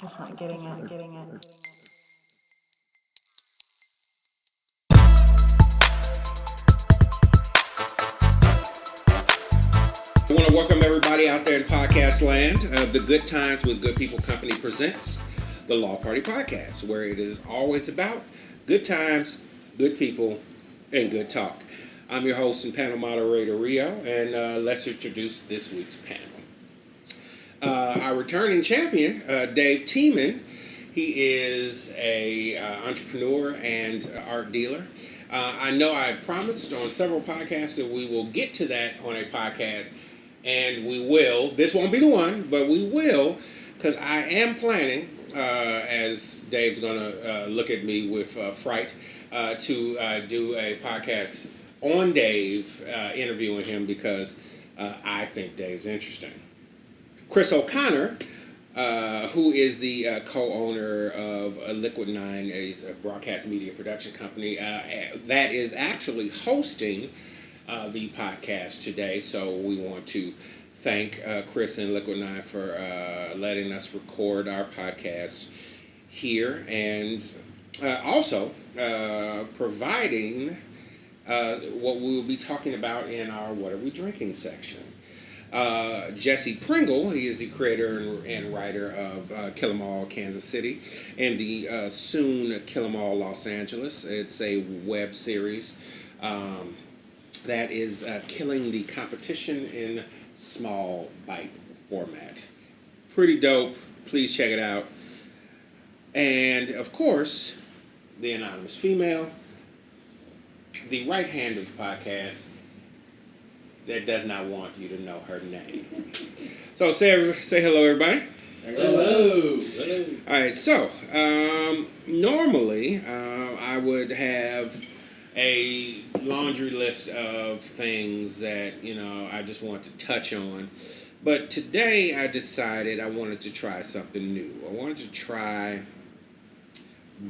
It's not getting it. I want to welcome everybody out there in podcast land. The Good Times with Good People Company presents the Law Party Podcast, where it is always about good times, good people, and good talk. I'm your host and panel moderator, Rio, and let's introduce this week's panel. Our returning champion, Dave Tiemann. He is a entrepreneur and art dealer. I know I promised on several podcasts that we will get to that on a podcast, and we will. This won't be the one, but we will, because I am planning, as Dave's going to look at me with fright, to do a podcast on Dave, interviewing him because I think Dave's interesting. Chris O'Connor, who is the co-owner of Liquid Nine, a broadcast media production company that is actually hosting the podcast today. So we want to thank Chris and Liquid Nine for letting us record our podcast here, and also providing what we will be talking about in our What Are We Drinking section. Jesse Pringle, he is the creator and writer of Kill 'Em All Kansas City and the soon Kill 'Em All Los Angeles. It's a web series that is killing the competition in small bite format. Pretty dope. Please check it out. And of course, the anonymous female, the right hand of the podcast, that does not want you to know her name. So say hello, everybody. Hello. All right. So normally I would have a laundry list of things that I just want to touch on, but today I decided I wanted to try something new. I wanted to try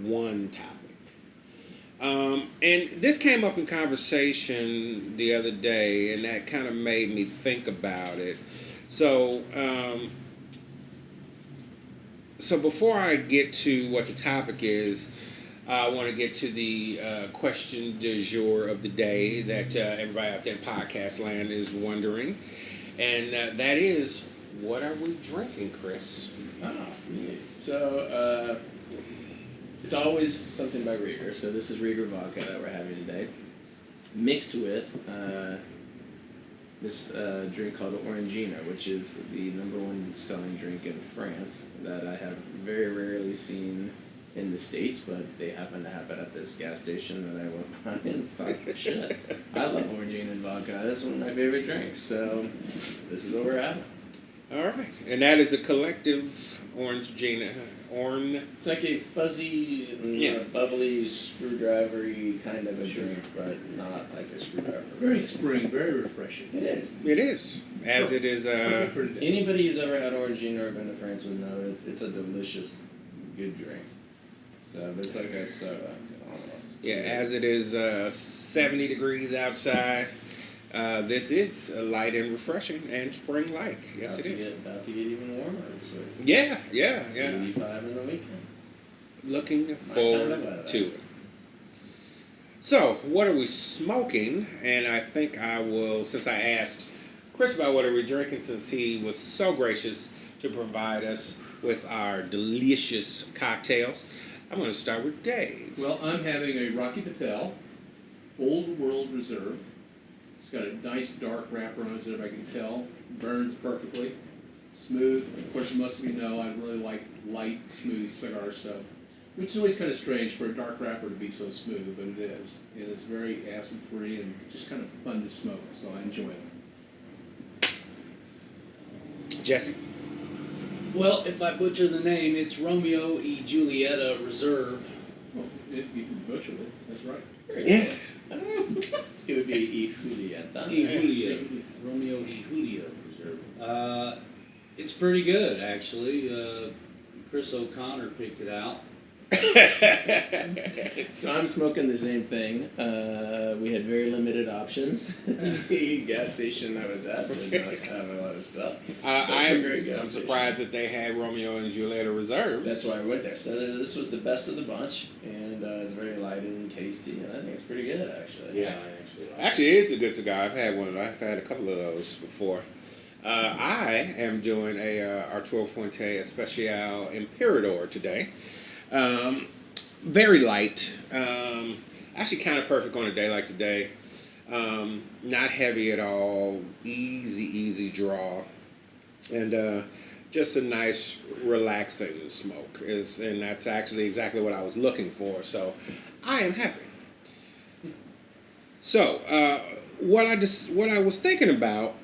one topic. And this came up in conversation the other day, and that kind of made me think about it. So, so before I get to what the topic is, I want to get to the question du jour of the day that everybody out there in podcast land is wondering, and that is, what are we drinking, Chris? So, it's always something by Rieger. So this is Rieger vodka that we're having today, mixed with this drink called Orangina, which is the #1 selling drink in France that I have very rarely seen in the States, but they happen to have it at this gas station that I went by and thought, shit, I love Orangina and vodka. That's one of my favorite drinks. So this is what we're having. All right, and that is a collective Orangina. It's like a fuzzy, bubbly, screwdriver-y kind of a drink, but not like a screwdriver. Very spring, very refreshing. It is. It is, as it is. Anybody who's ever had Orangina or been to France would know it's a delicious, good drink. So it's like a soda, almost. Yeah, as it is 70 degrees outside. This is light and refreshing and spring-like. Yes, it is. About to get even warmer this week. Yeah. 85 in the weekend. Looking forward to it. So, what are we smoking? And I think I will, since I asked Chris about what are we drinking, since he was so gracious to provide us with our delicious cocktails, I'm going to start with Dave. Well, I'm having a Rocky Patel Old World Reserve. It's got a nice dark wrapper on it, so I can tell. Burns perfectly. Smooth. Of course, most of you know I really like light, smooth cigars, so, which is always kind of strange for a dark wrapper to be so smooth, but it is. And it's very acid-free and just kind of fun to smoke, so I enjoy it. Jesse. Well, if I butcher the name, it's Romeo y Julieta Reserve. Well, you can butcher it. That's right. Yes. It would be Y Julieta. Y Julia. Romeo y Julia Reserve. It's pretty good, actually. Chris O'Connor picked it out. So I'm smoking the same thing. We had very limited options. The gas station I was at did not have a lot of stuff. I'm surprised that they had Romeo and Juliet reserves. That's why I went there. So this was the best of the bunch, and it's very light and tasty, and I think it's pretty good, actually. Yeah, actually, it is a good cigar. I've had one. I've had a couple of those before. I am doing a Arturo Fuente Especial Imperador today. Very light. Actually, kind of perfect on a day like today. Not heavy at all. Easy draw, and just a nice, relaxing smoke. And that's actually exactly what I was looking for. So, I am happy. So, what I was thinking about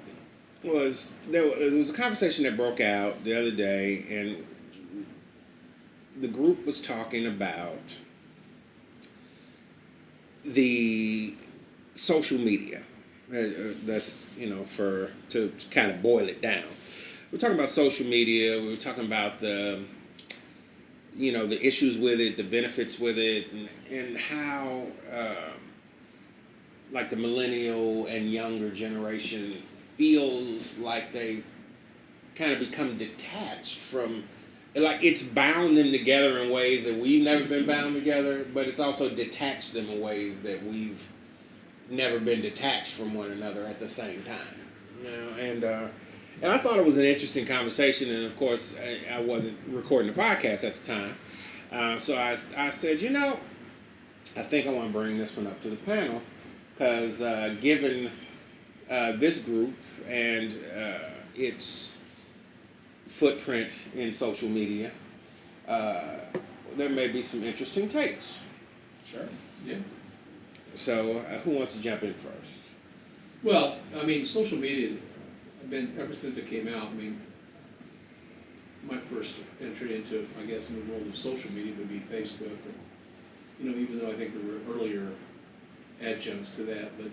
was there was a conversation that broke out the other day, and the group was talking about the social media. That's to kind of boil it down. We're talking about social media. We were talking about the issues with it, the benefits with it, and how like the millennial and younger generation feels like they've kind of become detached from, like it's bound them together in ways that we've never been bound together, but it's also detached them in ways that we've never been detached from one another at the same time. And I thought it was an interesting conversation, and of course I wasn't recording the podcast at the time, so I said, I think I want to bring this one up to the panel, because given this group and its footprint in social media, there may be some interesting takes. Sure. Yeah. So, who wants to jump in first? Well, I mean, social media, I've been, ever since it came out, I mean, my first entry into, I guess, in the world of social media would be Facebook. Even though I think there were earlier adjuncts to that, but,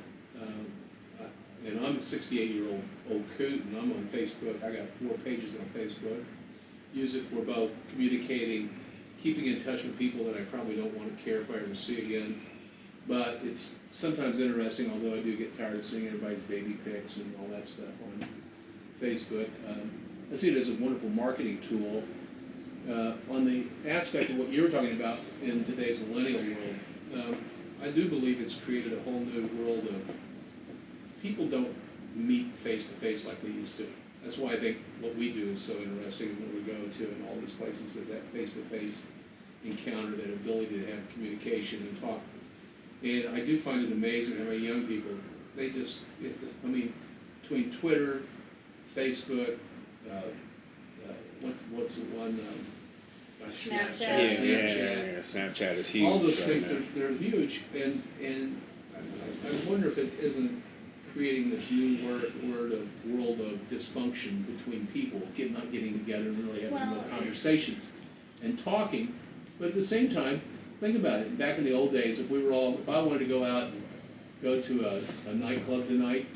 and I'm a 68-year-old coot, and I'm on Facebook. I got 4 pages on Facebook. Use it for both communicating, keeping in touch with people that I probably don't want to care if I ever see again. But it's sometimes interesting, although I do get tired of seeing everybody's baby pics and all that stuff on Facebook. I see it as a wonderful marketing tool. On the aspect of what you were talking about in today's millennial world, I do believe it's created a whole new world of people don't meet face-to-face like we used to. That's why I think what we do is so interesting when we go to in all these places is that face-to-face encounter, that ability to have communication and talk. And I do find it amazing how many young people, between Twitter, Facebook, what's the one? Snapchat. Snapchat is huge. All those right things, now. they're huge, and I wonder if it isn't creating this new world of dysfunction between people, not getting together and really having real conversations and talking. But at the same time, think about it. Back in the old days, if I wanted to go out and go to a nightclub tonight,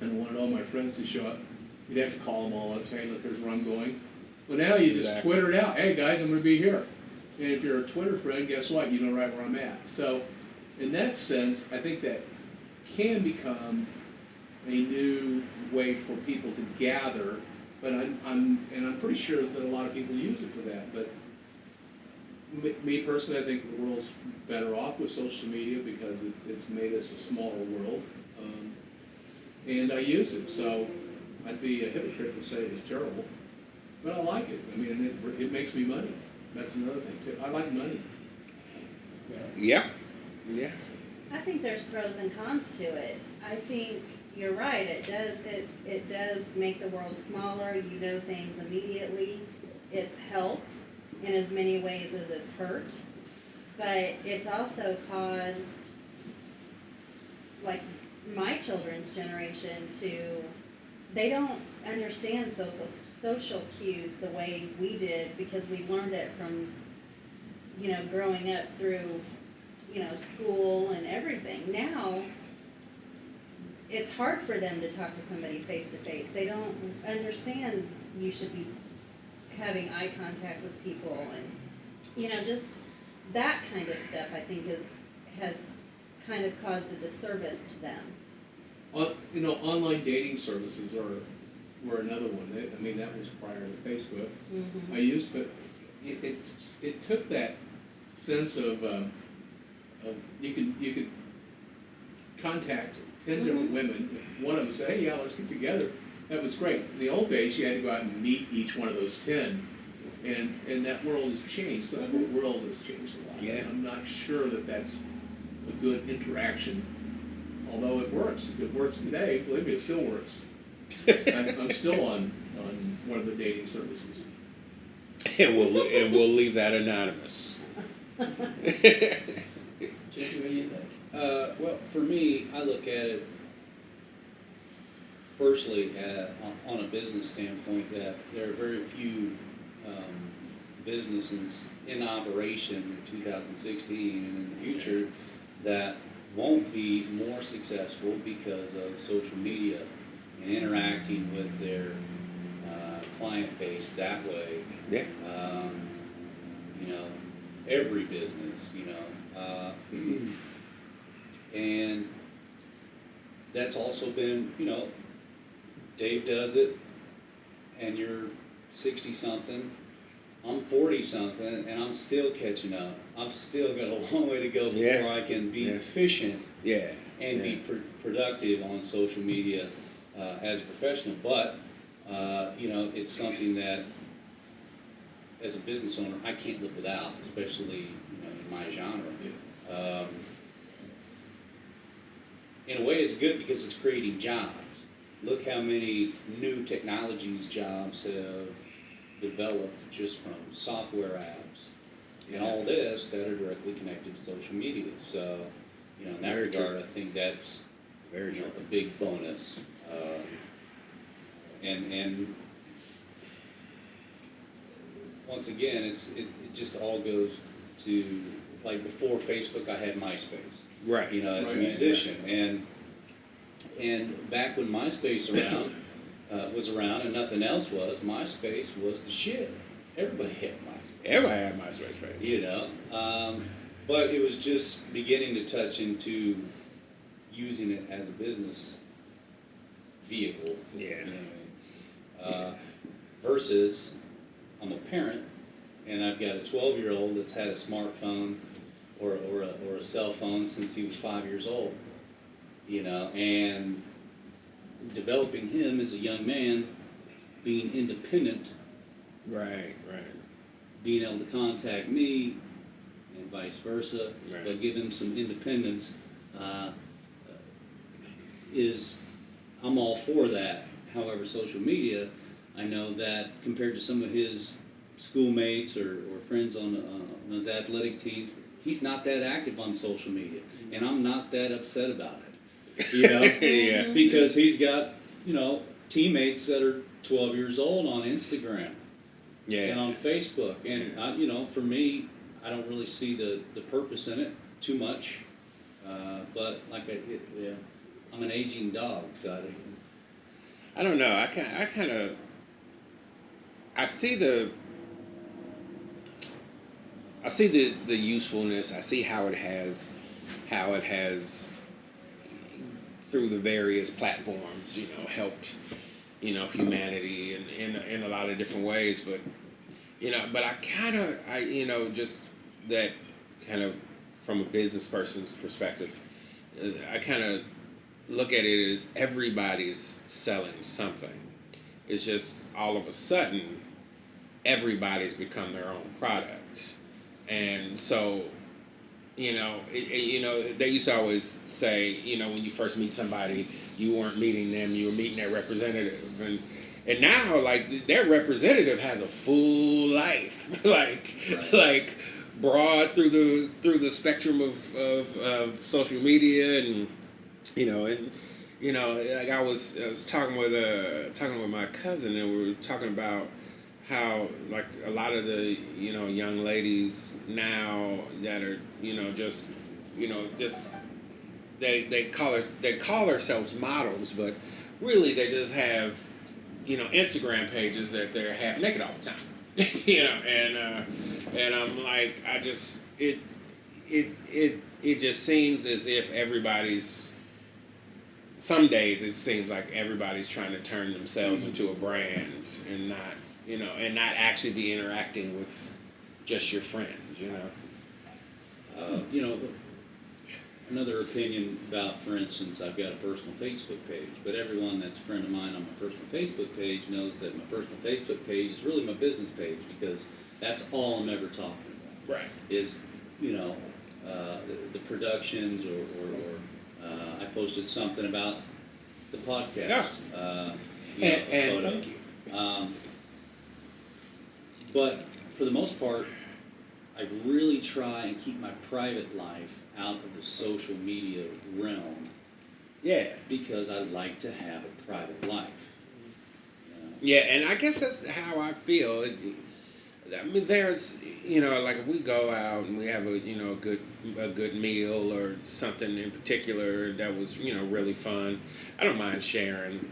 and I wanted all my friends to show up, you'd have to call them all up saying, look, here's where I'm going. But now you just Twitter it out. Hey guys, I'm going to be here. And if you're a Twitter friend, guess what? You know right where I'm at. So in that sense, I think that can become a new way for people to gather. But I'm pretty sure that a lot of people use it for that. But me personally, I think the world's better off with social media because it's made us a smaller world. And I use it, so I'd be a hypocrite to say it's terrible. But I like it. I mean, it makes me money. That's another thing, too. I like money. Yeah. I think there's pros and cons to it. I think you're right. It does make the world smaller. You know things immediately. It's helped in as many ways as it's hurt. But it's also caused, like, my children's generation they don't understand social cues the way we did because we learned it from, growing up through, school and everything. Now, it's hard for them to talk to somebody face to face. They don't understand you should be having eye contact with people, just that kind of stuff, I think has kind of caused a disservice to them. Online dating services were another one. That was prior to Facebook. Mm-hmm. I used, but it took that sense of you could contact 10 different women. If one of them said, "Hey, yeah, let's get together." That was great. In the old days, you had to go out and meet each one of those 10, and that world has changed. So the whole world has changed a lot. Yeah. I'm not sure that that's a good interaction, although it works. If it works today, believe me, it still works. I'm still on one of the dating services. And we'll leave that anonymous. Jason, what do you think? Well, for me, I look at it firstly on a business standpoint that there are very few businesses in operation in 2016 and in the future that won't be more successful because of social media and interacting with their client base that way. Yeah. Every business, and that's also been, Dave does it, and you're 60-something, I'm 40-something, and I'm still catching up. I've still got a long way to go before Yeah. I can be Yeah. efficient Yeah. and be productive on social media as a professional. But, it's something that, as a business owner, I can't live without, especially, in my genre. In a way, it's good because it's creating jobs. Look how many new technologies jobs have developed just from software apps and all this that are directly connected to social media. So, in that Very regard, true. I think that's Very true. a big bonus. And once again, it just all goes to, like, before Facebook, I had MySpace. Right. As a Right. musician, and back when MySpace was around and nothing else was, MySpace was the shit. Everybody had MySpace. Everybody had my switch page. But it was just beginning to touch into using it as a business vehicle. Yeah. You know what I mean? Versus, I'm a parent, and I've got a 12-year-old that's had a smartphone or a cell phone since he was 5 years old. And developing him as a young man, being independent, Right. being able to contact me, and vice versa, Right. but give him some independence, I'm all for that. However, social media, I know that compared to some of his schoolmates or friends on his athletic teams, he's not that active on social media, and I'm not that upset about it. Yeah. Because he's got, teammates that are 12 years old on Instagram Yeah. and on Facebook. And, for me, I don't really see the purpose in it too much. But I'm an aging dog, so I don't know. I see the usefulness. I see how it has through the various platforms, helped, humanity in a lot of different ways. But, but just that kind of from a business person's perspective, I kind of look at it as everybody's selling something. It's just all of a sudden, everybody's become their own product. And so, they used to always say, when you first meet somebody, you weren't meeting them, you were meeting their representative. And now, like, their representative has a full life, like broad through the spectrum of social media, and like I was talking with my cousin, and we were talking about how, like, a lot of the young ladies now that are they call themselves models, but really they just have Instagram pages that they're half naked all the time. you know, and I'm like, I just it just seems as if everybody's. Some days it seems like everybody's trying to turn themselves into a brand and not, you know, and not actually be interacting with just your friends, you know. You know, another opinion about, for instance, I've got a personal Facebook page, but everyone that's a friend of mine on my personal Facebook page knows that my personal Facebook page is really my business page, because that's all I'm ever talking about. Right. Is, you know, the productions, or I posted something about the podcast. You know, a And photo. thank you. But for the most part, I really try and keep my private life out of the social media realm, Yeah. because I like to have a private life. You know? Yeah, and I guess that's how I feel. I mean, there's, you know, like if we go out and we have a, you know, a good meal or something in particular that was, you know, really fun, I don't mind sharing.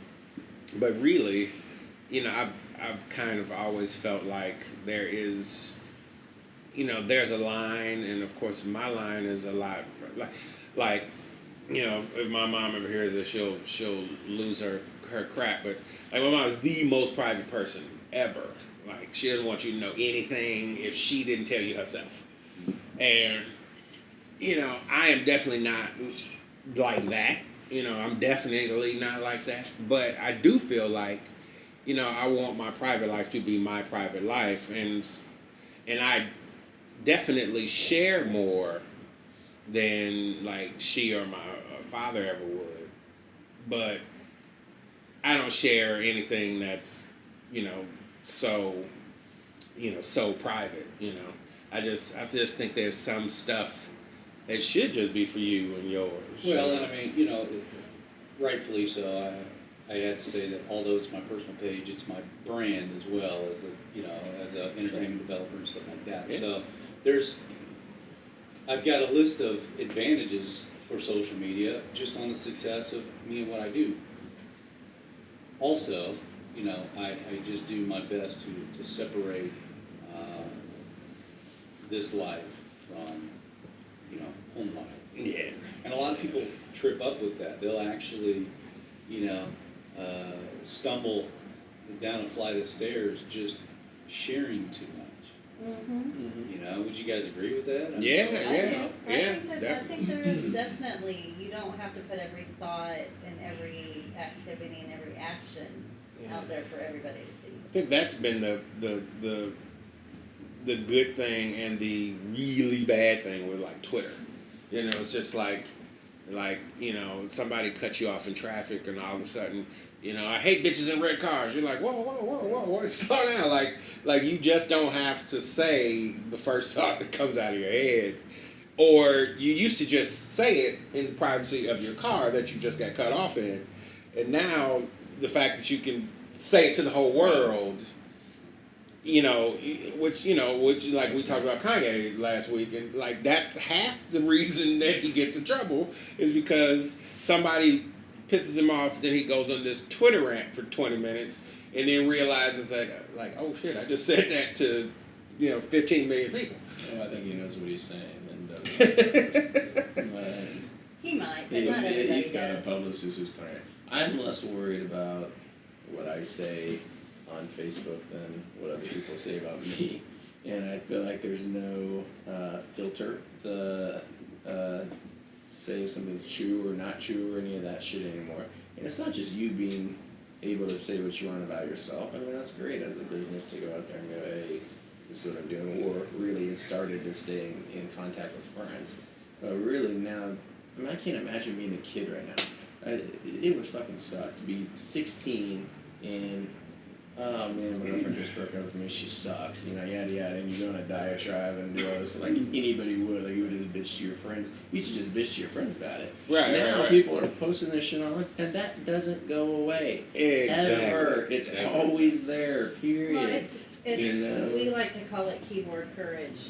But really, you know, I've kind of always felt like there is, you know, there's a line, and of course my line is a lot like, you know, if my mom ever hears this, she'll lose her crap. But like, my mom is the most private person ever. Like, she doesn't want you to know anything if she didn't tell you herself. And, you know, I am definitely not like that. You know, I'm definitely not like that. But I do feel like, you know, I want my private life to be my private life. And I definitely share more than, like, she or my father ever would. But I don't share anything that's, you know, so private, you know. I just think there's some stuff that should just be for you and yours. Well, and I mean, you know, rightfully so. I had to say that although it's my personal page, it's my brand as well as a, you know, as an entertainment developer and stuff like that. Yeah. So I've got a list of advantages for social media just on the success of me and what I do. Also, you know, I just do my best to separate this life from, you know, home life. Yeah. And a lot of people trip up with that. They'll actually, you know, stumble down a flight of stairs just sharing too much. Mm-hmm. You know, would you guys agree with that? I mean, Yeah, I yeah, do. I definitely. think there is definitely, you don't have to put every thought and every activity and every action out there for everybody to see. I think that's been the good thing and the really bad thing with, like, Twitter. You know, it's just like, you know, somebody cuts you off in traffic and all of a sudden, you know, I hate bitches in red cars. You're like, whoa, slow down. Like you just don't have to say the first thought that comes out of your head. Or you used to just say it in the privacy of your car that you just got cut off in. And now the fact that you can say it to the whole world, you know, which like we talked about Kanye last week, and like that's half the reason that he gets in trouble is because somebody pisses him off, then he goes on this Twitter rant for 20 minutes and then realizes that, like, oh shit, I just said that to, you know, 15 million people. Well, I think he knows what he's saying and doesn't. He might, but not everybody He's got a does. publicist who's correct. I'm less worried about what I say on Facebook than what other people say about me. And I feel like there's no filter to say if something's true or not true or any of that shit anymore. And it's not just you being able to say what you want about yourself. I mean, that's great as a business to go out there and go, hey, this is what I'm doing. Or really started to stay in contact with friends. But really now, I mean, I can't imagine being a kid right now. It would fucking suck to be 16 and, oh man, my girlfriend just broke up with me, she sucks, you know, yada yada, and you go on a diatribe and do all this like anybody would, like you would just bitch to your friends. You used to just bitch to your friends about it. Right, now right. people are posting this shit on, and that doesn't go away. Exactly. Ever. It's always there, period. Well, it's You know? we like to call it keyboard courage.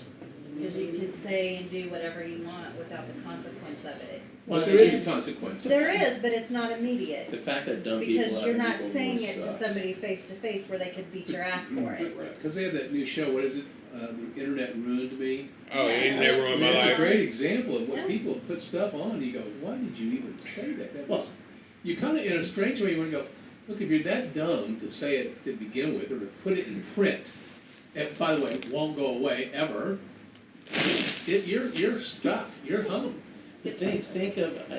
Because you can say and do whatever you want without the consequence of it. But there is a consequence. There is, but it's not immediate. The fact that dumb people Because have you're an not equal saying voice it to sucks. somebody face to face where they could beat your ass for it. Right, because they have that new show, what is it, The Internet Ruined Me? Oh, it never ruined my It's a life. great example of what Yeah. people put stuff on, and you go, why did you even say that? That was, you kind of, in a strange way, you want to go, look, if you're that dumb to say it to begin with, or to put it in print, and by the way, it won't go away ever, you're stuck, you're hung. Think of,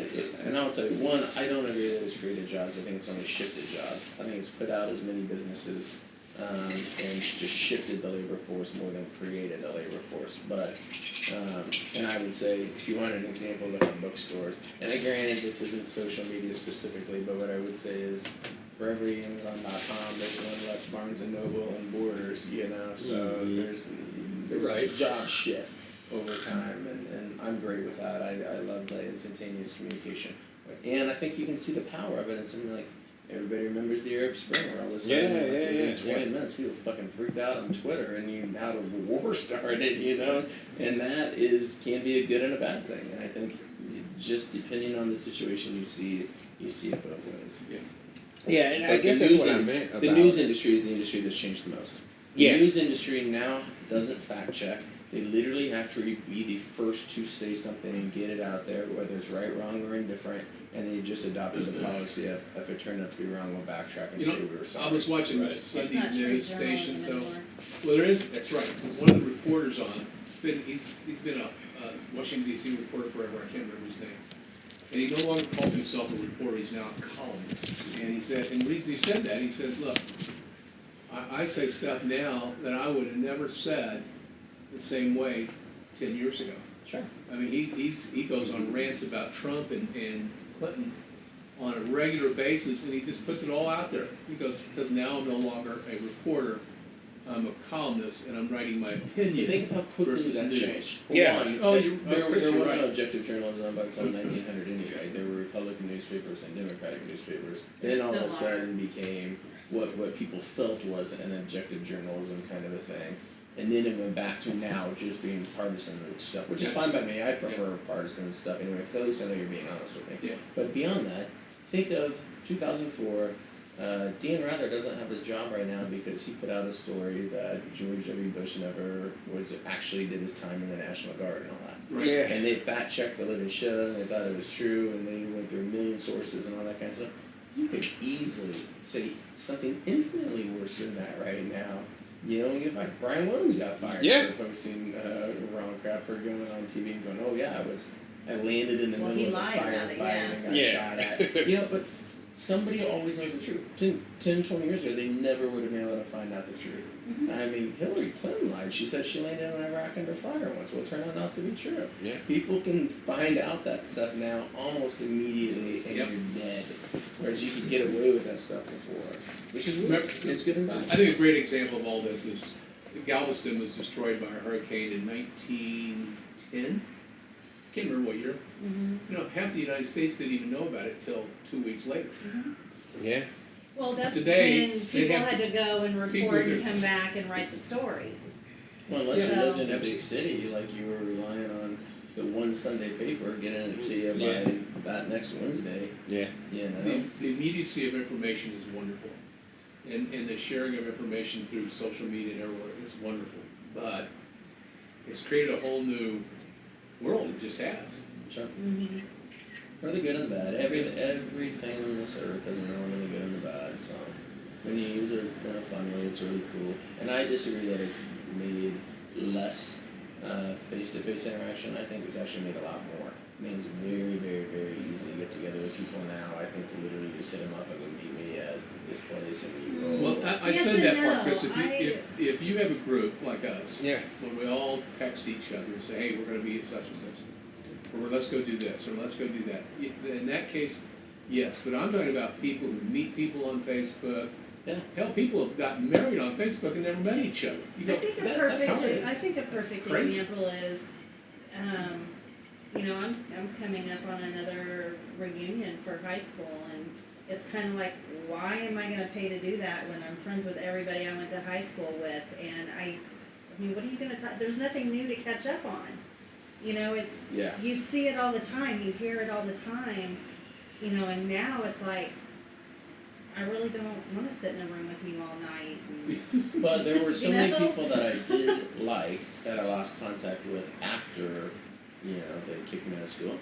and I'll tell you, one, I don't agree that it's created jobs, I think it's only shifted jobs. I think it's put out as many businesses, and just shifted the labor force more than created a labor force. But, and I would say, if you want an example, look at bookstores. And granted, this isn't social media specifically, but what I would say is, for every Amazon.com, there's one less Barnes and Noble and Borders, you know, so there's Right. a job shift over time, and I'm great with that. I love the instantaneous communication. And I think you can see the power of it in something like, everybody remembers the Arab Spring, where all of a sudden, within 20 minutes, people fucking freaked out on Twitter, and you had a war started, you know, and that can be a good and a bad thing. And I think just depending on the situation you see it both ways. Yeah. Yeah, and I But guess the that's news what I in- meant about The news industry is the industry that's changed the most. The Yeah. news industry now doesn't fact check. They literally have to be the first to say something and get it out there, whether it's right, wrong, or indifferent. And they just adopted the policy of, if it turned out to be wrong, we'll backtrack and You say know, we were sorry. I was watching Right. this It's Sunday not true news station, journalism so, anymore. well, there is, that's right, one of the reporters on, he's been a Washington DC reporter forever, I can't remember his name. And he no longer calls himself a reporter, he's now a columnist. And he said, and the reason he said that, he says, look, I say stuff now that I would have never said the same way 10 years ago. Sure. I mean, he goes on rants about Trump and Clinton on a regular basis, and he just puts it all out there. He goes, because now I'm no longer a reporter, I'm a columnist, and I'm writing my opinion. Think of how quickly versus that news. changed. Yeah. One, Oh, there, you're- there, Chris, there you're wasn't right. objective journalism up until 1900 anyway. There were Republican newspapers and Democratic newspapers. There Then all of a still are. sudden became what people felt was an objective journalism kind of a thing. And then it went back to now just being partisan stuff, which is fine by me. I prefer partisan stuff anyway, because at least I know you're being honest with me. Yeah. But beyond that, think of 2004. Dan Rather doesn't have his job right now because he put out a story that George W. Bush never actually did his time in the National Guard and all that. Right. Yeah. And they fact checked the living shit out of it, and they thought it was true, and they went through a million sources and all that kind of stuff. You could easily say something infinitely worse than that right now. You know, if like Brian Williams got fired Yeah. for posting wrong crap, for going on TV and going, oh yeah, I landed in the Well, he middle of a lied about it, firefight and got Yeah. shot at. You know, but somebody always knows the truth. 10, 20 years ago, they never would have been able to find out the truth. Mm-hmm. I mean, Hillary Clinton lied. She said she landed in Iraq under fire once. Well, it turned out not to be true. Yeah. People can find out that stuff now almost immediately, and Yep. you're dead. Whereas you could get away with that stuff before, which is weird. It's good and bad. I think a great example of all this is Galveston was destroyed by a hurricane in 1910. I can't remember what year. Mm-hmm. You know, half the United States didn't even know about it till 2 weeks later. Yeah. Well, that's Today, when they people have had to go and people report and who- come back and write the story. Well, unless you So- lived in a big city, like you were relying on the one Sunday paper getting it to you Yeah. by that next Wednesday, Yeah. you know. The immediacy of information is wonderful. And the sharing of information through social media and everywhere is wonderful. But it's created a whole new world, it just has. Sure. Mm-hmm. For the good and the bad. Everything on this earth has an element of good and the bad, so when you use it in a fun way, it's really cool. And I disagree that it's made less face-to-face interaction. I think it's actually made a lot more. It means very, very, very easy to get together with people now. I think you literally just hit them up and go meet me at this place and we roll. Well, I Yes said and that no. part, Chris, if you have a group like us, Yeah. when we all text each other and say, hey, we're gonna be at such and such, or let's go do this, or let's go do that. In that case, yes, but I'm talking about people who meet people on Facebook. Yeah. Hell, people have gotten married on Facebook and never met each other. You go, I think a that perfect, counts. I think a perfect crazy. example is, you know, I'm coming up on another reunion for high school, and it's kind of like, why am I gonna pay to do that when I'm friends with everybody I went to high school with? And I mean, what are you gonna talk, there's nothing new to catch up on. You know, it's, Yeah. you see it all the time, you hear it all the time, you know, and now it's like, I really don't wanna sit in a room with you all night. And, But there were so You many know? people that I did like that I lost contact with after, you know, they kicked me out of school.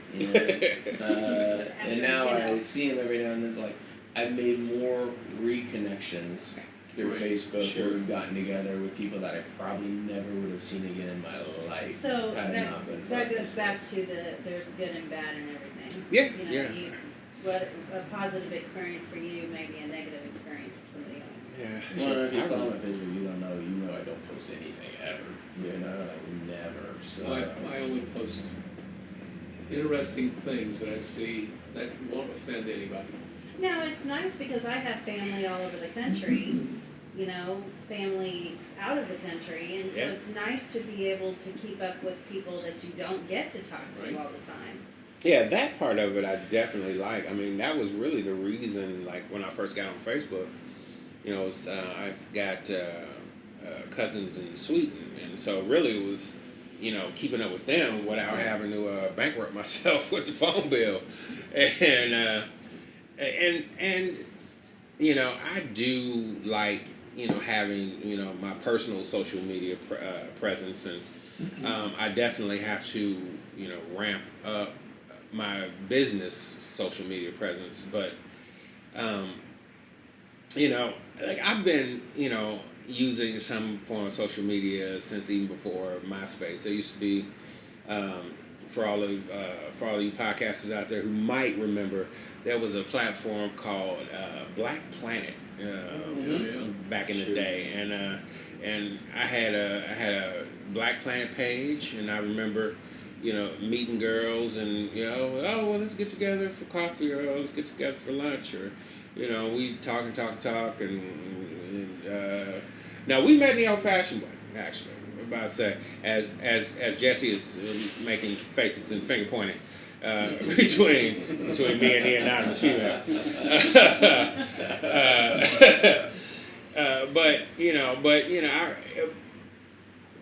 And now I see them every now and then. Like, I've made more reconnections through Right. Facebook Sure. where we've gotten together with people that I probably never would have seen again in my life. So had it not been for that goes Facebook. back to there's good and bad in everything. Yeah, You know, yeah. What a positive experience for you may be a negative experience for somebody else. Yeah. Well, if you I follow really- my Facebook, you know I don't post anything ever. You know, like never. So I only post interesting things that I see that won't offend anybody. No, it's nice because I have family all over the country, you know, family out of the country, and so Yeah. it's nice to be able to keep up with people that you don't get to talk to Right. all the time. Yeah, that part of it I definitely like. I mean, that was really the reason, like, when I first got on Facebook, you know, I've got cousins in Sweden, and so really it was, you know, keeping up with them without having to bankrupt myself with the phone bill. And you know, I do like, you know, having, you know, my personal social media presence, and I definitely have to, you know, ramp up my business social media presence. But you know, like, I've been, you know, using some form of social media since even before MySpace. There used to be, for all of you podcasters out there who might remember, there was a platform called Black Planet back in the Sure. day, and I had a Black Planet page, and I remember, you know, meeting girls, and, you know, oh, well, let's get together for coffee, or let's get together for lunch, or, you know, we talk, and now we met in the old-fashioned way, actually. I'm about to say, as Jesse is making faces and finger pointing between me and the anonymous female.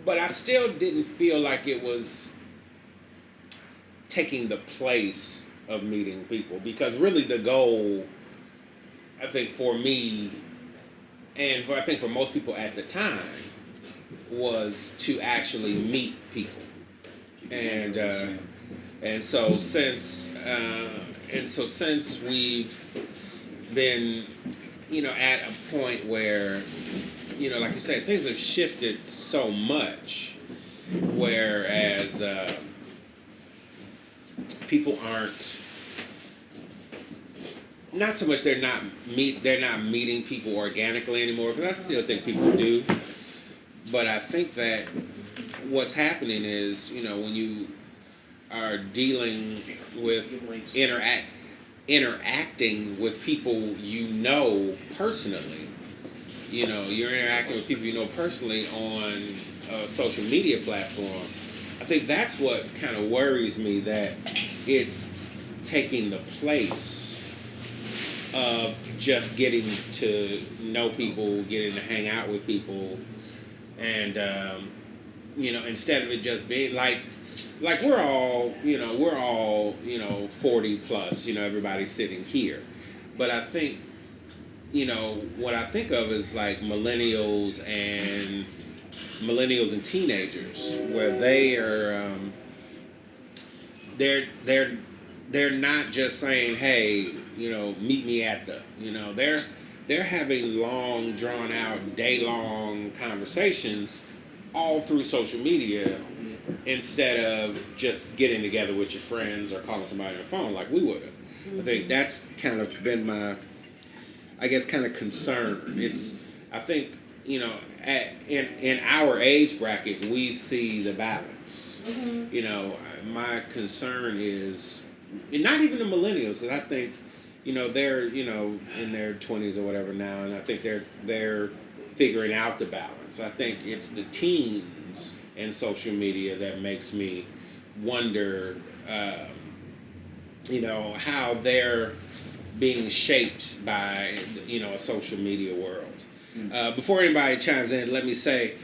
But I still didn't feel like it was taking the place of meeting people, because really the goal, I think, for me, and I think for most people at the time, was to actually meet people. And so since we've been, you know, at a point where, you know, like you said, things have shifted so much, whereas people aren't, not so much they're not meeting people organically anymore, because I still think people do. But I think that what's happening is, you know, when you are dealing with interacting with people you know personally, you know, you're interacting with people you know personally on a social media platform. I think that's what kind of worries me, that it's taking the place of just getting to know people, getting to hang out with people, and you know, instead of it just being like we're all 40 plus, you know, everybody's sitting here, but I think, you know, what I think of is like millennials and teenagers, where they are they're not just saying, hey, you know, meet me at the, you know, they're having long, drawn out, day long conversations all through social media, instead of just getting together with your friends or calling somebody on the phone like we would have. I think that's kind of been my, I guess, kind of concern. It's, I think, you know, in our age bracket, we see the balance. You know, my concern is, and not even the millennials, because I think, you know, they're, you know, in their 20s or whatever now, and I think they're figuring out the balance. I think it's the teens and social media that makes me wonder, you know, how they're being shaped by, you know, a social media world. Before anybody chimes in, let me say,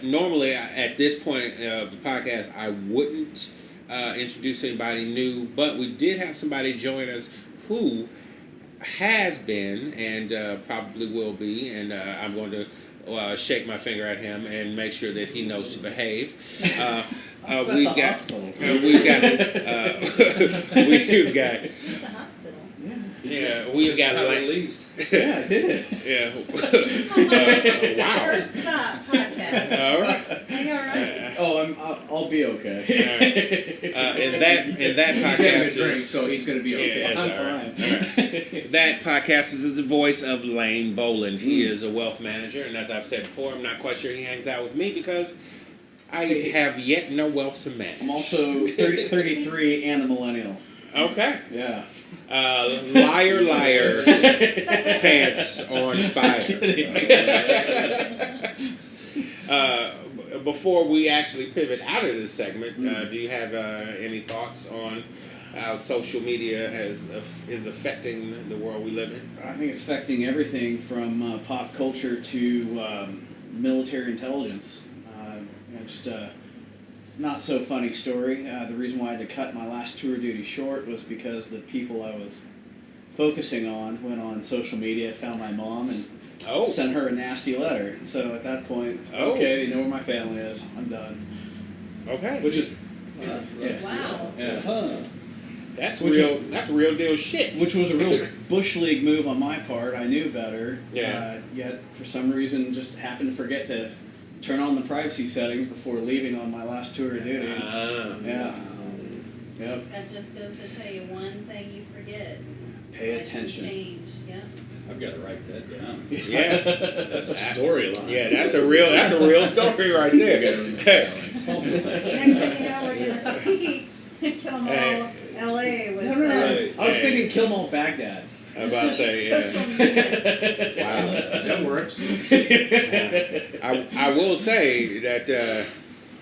Normally, at this point of the podcast, I wouldn't introduce anybody new, but we did have somebody join us who has been and probably will be, and I'm going to shake my finger at him and make sure that he knows to behave. We've got, we've got, It's a hospital. yeah, we've got released. Yeah, I did. yeah. Wow. First stop podcast. All right. Are you all right? I'll be okay. And that He's having a podcast drink, is. so he's going to be okay. Yeah, that's I'm all right. fine. All right. That podcast is the voice of Lane Boland. He is a wealth manager, and as I've said before, I'm not quite sure he hangs out with me because I have yet no wealth to manage. I'm also 33 and a millennial. Okay. Yeah. Liar, liar, pants on fire. Before we actually pivot out of this segment, do you have any thoughts on how social media is affecting the world we live in? I think it's affecting everything from pop culture to military intelligence. Just a not so funny story. The reason why I had to cut my last tour of duty short was because the people I was focusing on went on social media, found my mom, and sent her a nasty letter. So at that point, okay, they know where my family is. I'm done. Okay. Which is Wow. yeah. That's Which real. That's real deal shit. Which was a real bush league move on my part. I knew better. Yeah. Yet for some reason, just happened to forget to turn on the privacy settings before leaving on my last tour of duty. Yeah. Yep. That just goes to show you one thing you forget. Pay Life can attention. Change. Yep. I've got to write that down. Yeah. That's a storyline. Yeah, that's a real story right there. Next thing you know, we're gonna see Kill 'Em All LA with No. I was thinking Kill 'Em All Baghdad. I'm about to say, social media. wow. That works. I will say that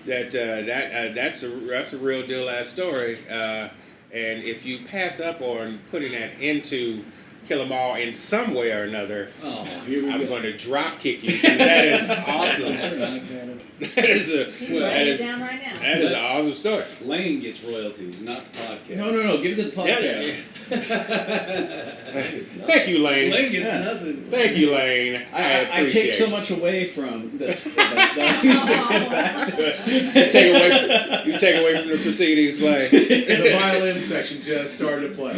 that's a real deal ass story. And if you pass up on putting that into Kill 'Em All in some way or another, I'm going to drop kick you. That is awesome. That is Write it down right now. that is an awesome story. Lane gets royalties, not the podcast. No. Give it to the podcast. Thank you, Lane. Lane gets Yeah. nothing. Thank you, Lane. I appreciate take so it. much away from this that I need to get back to it. You take away from the proceedings, Lane. The violin section just started to play.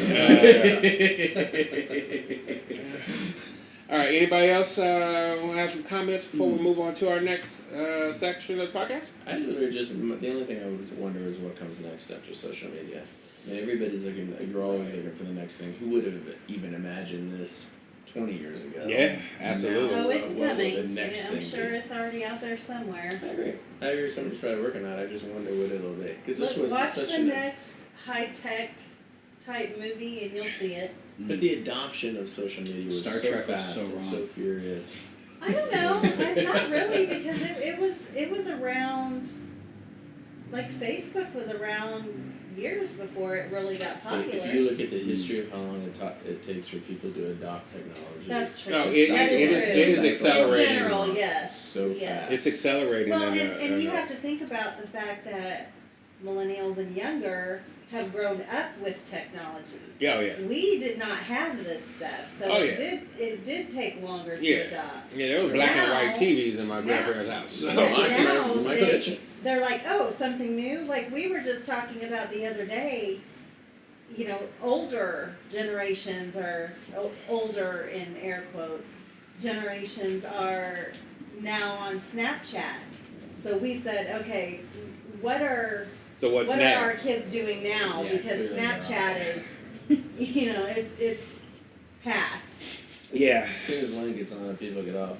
All right. Anybody else want to have some comments before we move on to our next section of the podcast? I literally just, the only thing I would wonder is what comes next after social media. I mean, everybody's looking, you're always looking for the next thing. Who would have even imagined this 20 years ago? Yeah, absolutely. Oh, it's What will coming. the next I'm thing sure be? it's already out there somewhere. I agree. Somebody's probably working on it. I just wonder what it'll be. Because this was Watch such the an... next high-tech type movie and you'll see it. But the adoption of social media was Star so Trek was fast so and wrong. so furious. I don't know. Not really, because it was around. Like Facebook was around years before it really got But popular. if you look at the history of how long it takes for people to adopt technology, That's true. No, That it is true. accelerating. In general, yes. So yes. fast. It's accelerating. Well, in and you have to think about the fact that millennials and younger have grown up with technology. Yeah, We did not have this stuff, so Oh, it did take longer to Yeah. adopt. Yeah, there was black and white Now- TVs in my grandparents' house. So Now my they- kitchen. They're like, oh, something new? Like we were just talking about the other day, older generations are, older in air quotes, generations are now on Snapchat. So we said, okay, what are what's our next? kids doing now? Yeah, Because clearly Snapchat is, it's past. Yeah. As soon as Lane gets on it, people get off.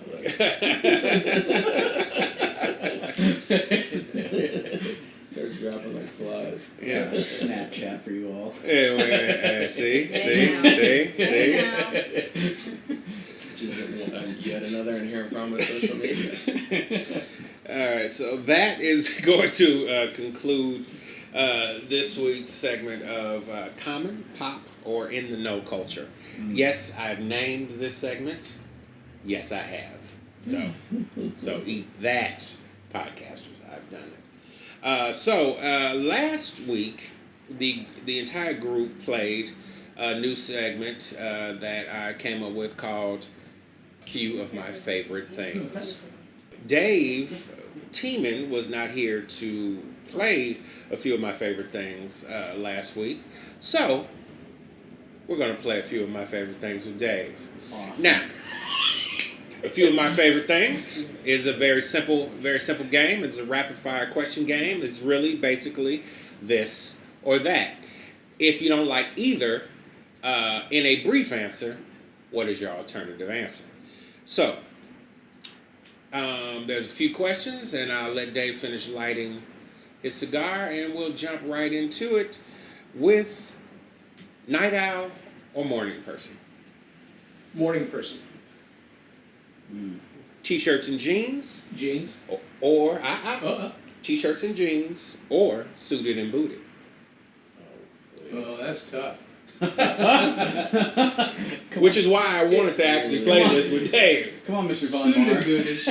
Starts dropping like flies. Yeah. Snapchat for you all. See. Hey now. Which is yet another inherent problem with social media. All right, so that is going to conclude this week's segment of Common, Pop, or In the Know Culture. Yes, I've named this segment. Yes, I have. So, So eat that, podcasters. I've done it. Last week, the entire group played a new segment that I came up with called "Few of My Favorite Things." Dave Tiemann was not here to play a few of my favorite things last week, so we're going to play a few of my favorite things with Dave. Awesome. Now, a few of my favorite things is a very simple game. It's a rapid fire question game. It's really basically this or that. If you don't like either, in a brief answer, what is your alternative answer? So, there's a few questions, and I'll let Dave finish lighting his cigar, and we'll jump right into it with night owl or morning person. Morning person. T-shirts and jeans, Jeans. or Uh-uh. T-shirts and jeans, or suited and booted. Oh, that's tough. Which is why I wanted to actually play this with Dave. Come on, Mr. Von Suited Bar. and booted.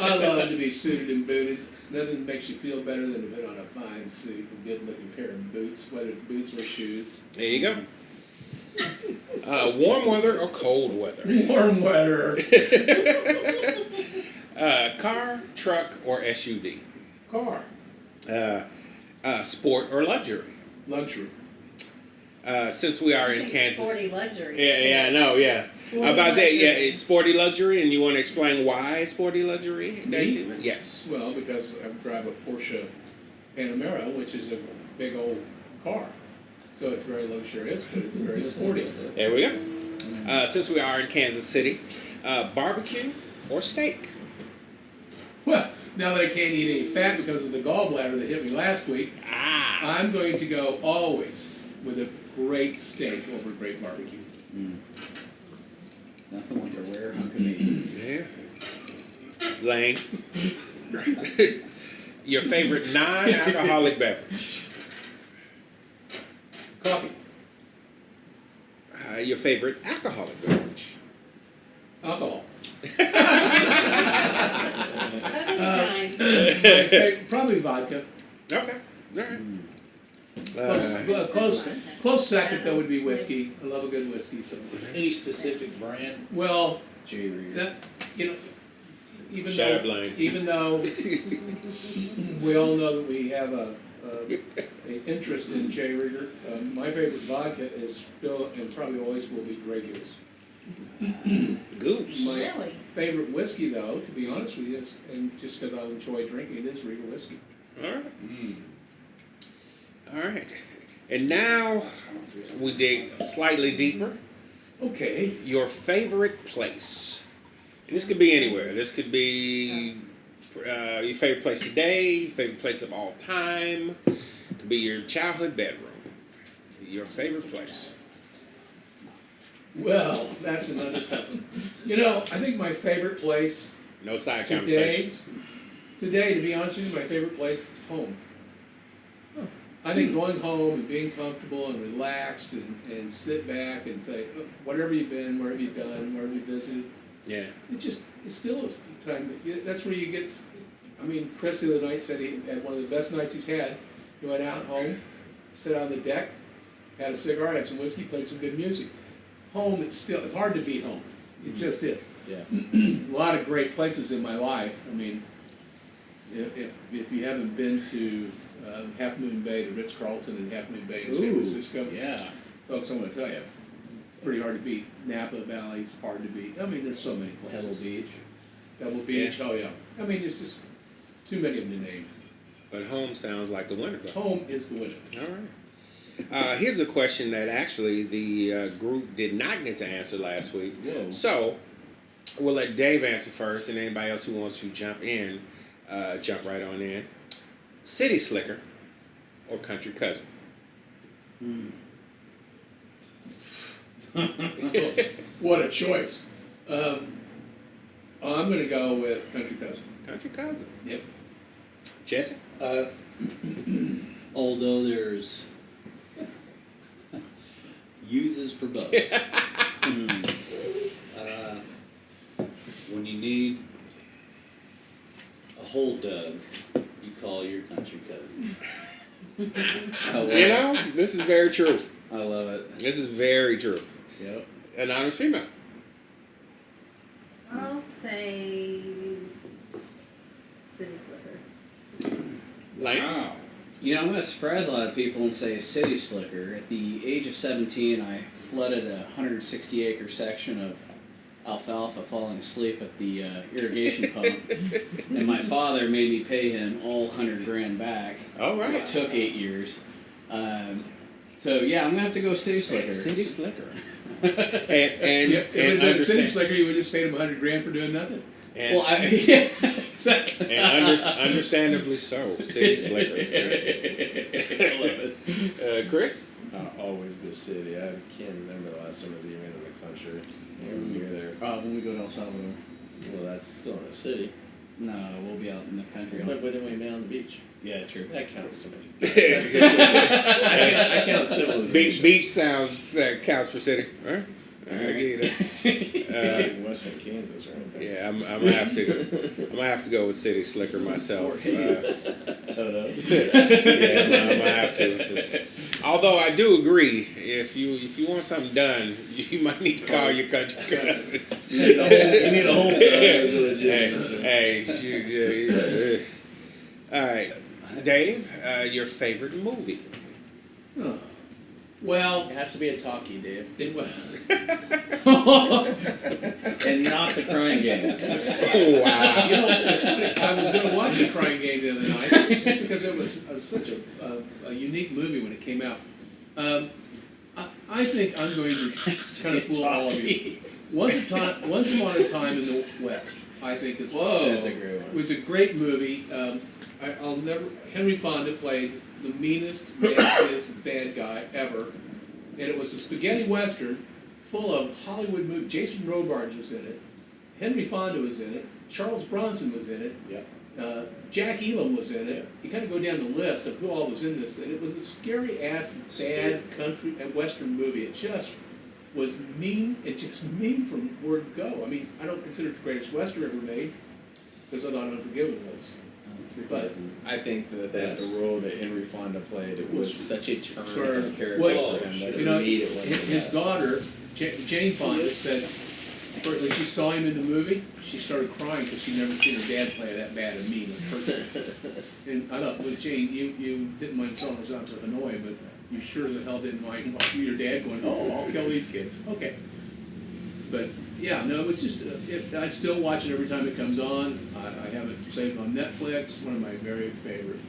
I love to be suited and booted. Nothing makes you feel better than to put on a fine suit, a good looking pair of boots, whether it's boots or shoes. There you go. Warm weather or cold weather? Warm weather. Car, truck, or SUV? Car. Sport or luxury? Luxury. Since we are I in think Kansas. Sporty luxury. Yeah, I know, yeah. Sporty I was about to say, yeah, luxury. it's sporty luxury, and you want to explain why it's sporty luxury? Me? Yes. Well, because I drive a Porsche Panamera, which is a big old car. So it's very luxurious, but it's very sporty. There we go. Since we are in Kansas City, barbecue or steak? Well, now that I can't eat any fat because of the gallbladder that hit me last week, Ah. I'm going to go always with a great steak over a great barbecue. Nothing like a rare hunk of meat. Yeah. Lane. Your favorite non-alcoholic beverage? Coffee. Your favorite alcoholic beverage? Alcohol. Okay. Probably vodka. Okay. All right. Close second though would be whiskey. I love a good whiskey. So, Any specific brand? well, J. Reader. that you know, Shut up, Lane. even though we all know that we have a interest in J. Rieger, my favorite vodka is still and probably always will be Grey Goose. Goose. My Really? favorite whiskey, though, to be honest with you, is, and just because I enjoy drinking it, is Rieger whiskey. All right. All right. And now we dig slightly deeper. Okay. Your favorite place. And this could be anywhere. This could be your favorite place today, favorite place of all time. It could be your childhood bedroom. Your favorite place. Well, that's another tough one. You know, I think my favorite place No side today, conversations. to be honest with you, my favorite place is home. I think going home and being comfortable and relaxed and sit back and say, oh, whatever you've been, wherever you've done, wherever you visited, Yeah. it still is time. That's where you get. I mean, Chris the other night said he had one of the best nights he's had. He went out home, sat on the deck, had a cigar, had some whiskey, played some good music. Home, it's hard to beat home. It just is. Yeah. A lot of great places in my life. I mean, if you haven't been to Half Moon Bay, the Ritz Carlton in Half Moon Bay in San Francisco, Yeah. folks, I'm going to tell you, pretty hard to beat. Napa Valley's hard to beat. I mean, there's so many places. Pebble Beach. Pebble Beach, oh yeah. I mean, there's just too many of them to name. But home sounds like the winner club. Home is the winner. All right. Here's a question that actually the group did not get to answer last week. Whoa. So we'll let Dave answer first, and anybody else who wants to jump in, jump right on in. City slicker or country cousin? What a choice. I'm going to go with Country Cousin. Country cousin. Yep. Jesse? Although there's uses for both. When you need told Doug, you call your country cousin. I love You know, this is very true. I love it. This is very true. Yep. An honest female. I'll say City Slicker. Lane? Wow. You know, I'm going to surprise a lot of people and say City Slicker. At the age of 17, I flooded a 160-acre section of alfalfa falling asleep at the irrigation pump. And my father made me pay him all 100 grand back. All right. It took 8 years. So, yeah, I'm going to have to go City Slicker. City Slicker. Yeah, and if it was a city understand. slicker, you would just paid him 100 grand for doing nothing. And, Well, yeah, exactly. and understandably so. City Slicker. I love it. Chris? Always the city. I can't remember the last time I was even in the country. When you're there. When we go to El Salvador. Well, that's still in the city. No, we'll be out in the country. But then we met on the beach. Yeah, true. That counts to me. That's civilization. I count civilization. Beach sounds counts for city. All right. I give you that. In Western Kansas, right? Yeah, I'm gonna have to go with City Slicker myself. Toto. Yeah, I'm gonna have to. Although I do agree, if you want something done, you might need to call your country cousin. You need a whole. Hey, all right, Dave, your favorite movie? Huh. Well, It has to be a talkie, Dave. it was. And not the crying game. Oh wow! You know, it's funny, I was going to watch The Crying Game the other night just because it was such a unique movie when it came out. I think I'm going to kind of fool all of you. Once Upon a Time in the West, I think it's That's a great It one. was a great movie. I'll never. Henry Fonda played the meanest, nastiest bad guy ever, and it was a spaghetti western full of Hollywood movies. Jason Robards was in it. Henry Fonda was in it. Charles Bronson was in it. Yep. Jack Elam was in it. You kind of go down the list of who all was in this, and it was a scary ass bad country and western movie. It just was mean. It just mean from word go. I mean, I don't consider it the greatest western ever made because I thought Unforgiven was. But I think that That's- the role that Henry Fonda played, it was such a turn Sure. of character Well, for him that you know, it made it one of the his best. daughter, Jane Fonda, said when she saw him in the movie, she started crying because she'd never seen her dad play that bad and mean a person. And I thought, well, Jane, you didn't mind selling us out to Hanoi, but you sure as hell didn't mind watching your dad going, oh, I'll kill these kids. Okay. But yeah, no, it's just, I still watch it every time it comes on. I have it saved on Netflix, one of my very favorite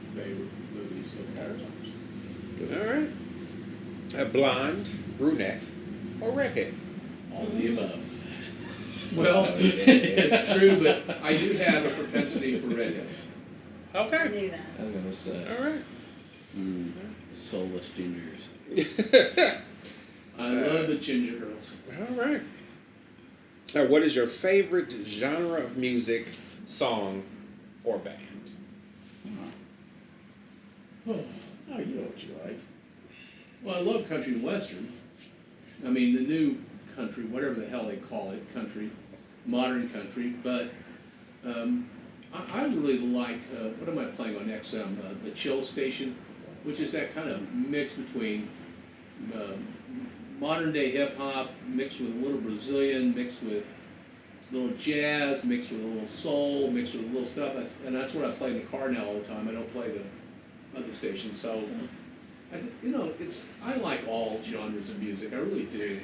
movies of all times. All right. A blonde, brunette, or redhead? All of the above. Well, it's true, but I do have a propensity for redheads. I Okay. knew that. I was gonna say. All right. Soulless gingers. I love the ginger girls. All right. What is your favorite genre of music, song, or band? Oh, you know what you like. Well, I love country and western. I mean, the new country, whatever the hell they call it, country, modern country. But I really like, what am I playing on XM? The Chill Station, which is that kind of mix between modern day hip hop mixed with a little Brazilian, mixed with a little jazz, mixed with a little soul, mixed with a little stuff. And that's what I play in the car now all the time. I don't play the other stations. So, I like all genres of music. I really do.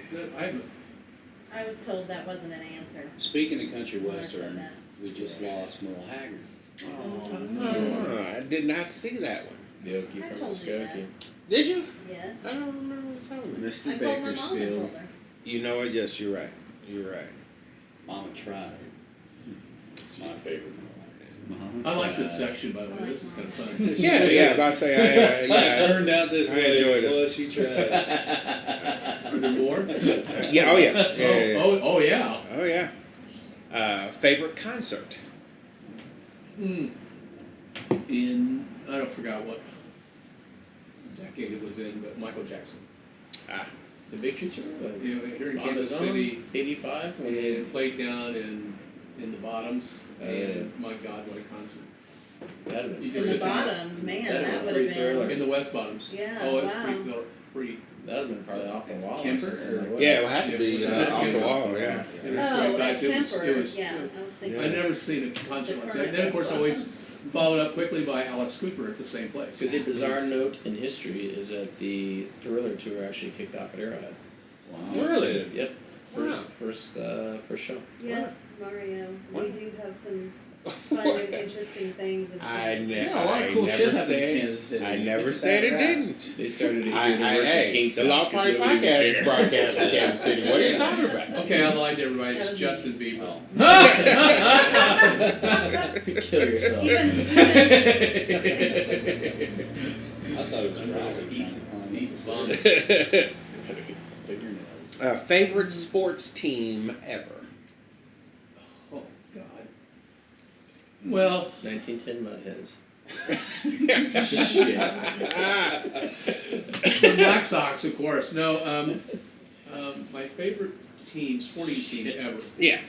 I was told that wasn't an answer. Speaking of country when I said western, that. we just lost Merle Haggard. I did not see that one. The Okie I from told you Skokie. Did you? Yes. I don't remember what telling me. I Mr. told my mom and Bakersfield. told her. You know what? Yes, you're right. You're right. Mama tried. It's my favorite Merle Haggard. I like this section, by the way. This is kind of fun. Yeah, about to say, It yeah. turned out this I way. enjoy this. Well, she tried. Are there more? Yeah, oh yeah. Yeah. Oh, yeah. Oh yeah. Favorite concert? I forgot what decade it was in, but Michael Jackson. The Victory Tour? You know, here in On Kansas his own? City, 85? When and they it played down in the bottoms, and my God, what a concert! That'd have You been In just the sit down. bottoms, man, That'd that have would been have pretty been. thorough. In the West Bottoms. Yeah, Oh, it's wow. pretty. That'd have been probably off the wall. Kemper, or something, like, what? Yeah, it would have to be Yeah. off the wall. Yeah. It was Oh, great, at guys. Kemper, It was. yeah, I was thinking. I'd never seen a concert The like that. current Then, of course, West always followed up quickly by Alice Cooper at the same place. Because a bizarre note in history is that the Thriller tour actually kicked off at Arrowhead. Wow. Really? Yep. Wow. First show. Yes, Mario, Wow. we do have some fun and interesting things in Kansas. Yeah, a lot of cool shit happens in Kansas City. I never It's a said bad it rap. didn't. They started to I, hear the word hey, King's the Loft Party Podcast is broadcast in Kansas City. What are you talking about? Okay, I lied to everybody. That It's was Justin Bieber. Kill yourself. I thought it was Raleigh. Eat vomit. Fingernails. Favorite sports team ever? Oh God. Well, 1910 Mud Hens. the Black Sox, of course. No, my favorite team, sporting team ever. Yeah.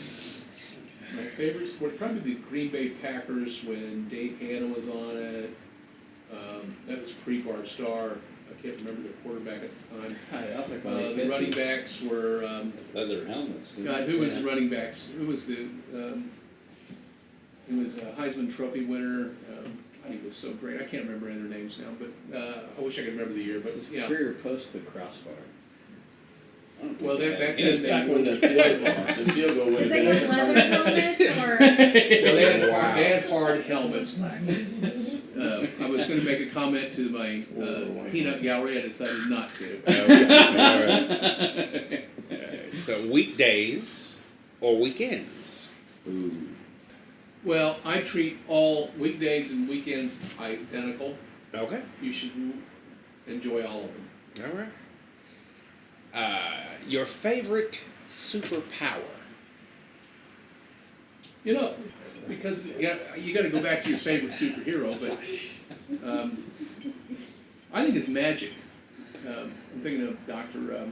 My favorite sport, probably the Green Bay Packers when Dave Hanna was on it. That was pre-Bart Starr. I can't remember the quarterback at the time. That was like The running backs were, Leather helmets. didn't God, they? who was the running backs? Who was the, he was a Heisman Trophy winner. God, he was so great. I can't remember any of their names now, but I wish I could remember the year. But His yeah. career post the crossbar. I don't think Well, they that had back It was then back when the field goal would Did have they been. have leather helmets or? Well, they had hard helmets. I was going to make a comment to my peanut gallery. I decided not to. Okay. All right. So weekdays or weekends? Ooh. Well, I treat all weekdays and weekends identical. Okay. You should enjoy all of them. All right. Your favorite superpower? You know, because you got to go back to your favorite superhero, but I think it's magic. I'm thinking of Doctor. What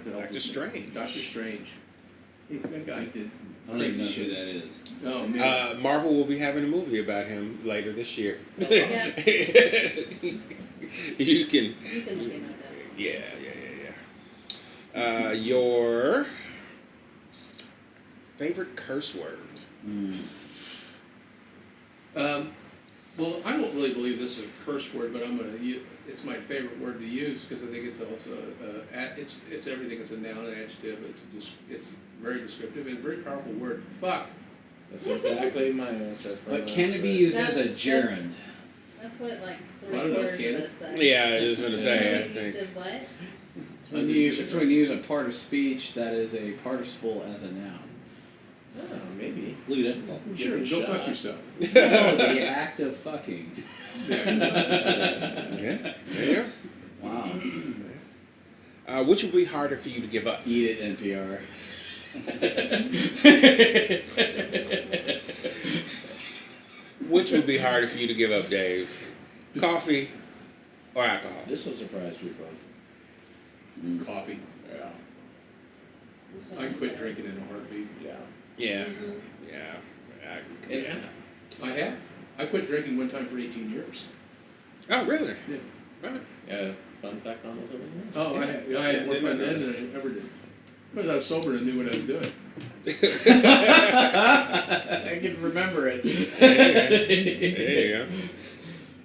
the hell? Doctor Strange. Doctor Strange. That guy did. I don't even know crazy who shit. that is. Oh man. Marvel will be having a movie about him later this year. Yes. You can. You can look him up. Yeah. Your favorite curse word? Well, I don't really believe this is a curse word, but I'm gonna use. It's my favorite word to use because I think it's also it's everything. It's a noun, an adjective. It's very descriptive and a very powerful word. Fuck. That's exactly my answer. But can it be used as a gerund? That's what, like, I don't know, 3/4 can of it? this thing. Yeah, I was gonna say. I Used think. as what? It's when you use a part of speech that is a participle as a noun. Oh, maybe. Look at that. Sure, Give it a go shot. fuck yourself. No, the act of fucking. Yeah. There you go. Wow. Which would be harder for you to give up? Eat it, NPR. Which would be harder for you to give up, Dave? Coffee or alcohol? This will surprise people. Coffee. Yeah. I quit drinking in a heartbeat. Yeah. Yeah. Mhm. Yeah. Yeah. I have. I quit drinking one time for 18 years. Oh, really? Yeah. Right. Fun fact on this over here. Oh, I had more fun then than I ever did. Because I was sober and knew what I was doing. I can remember it. There you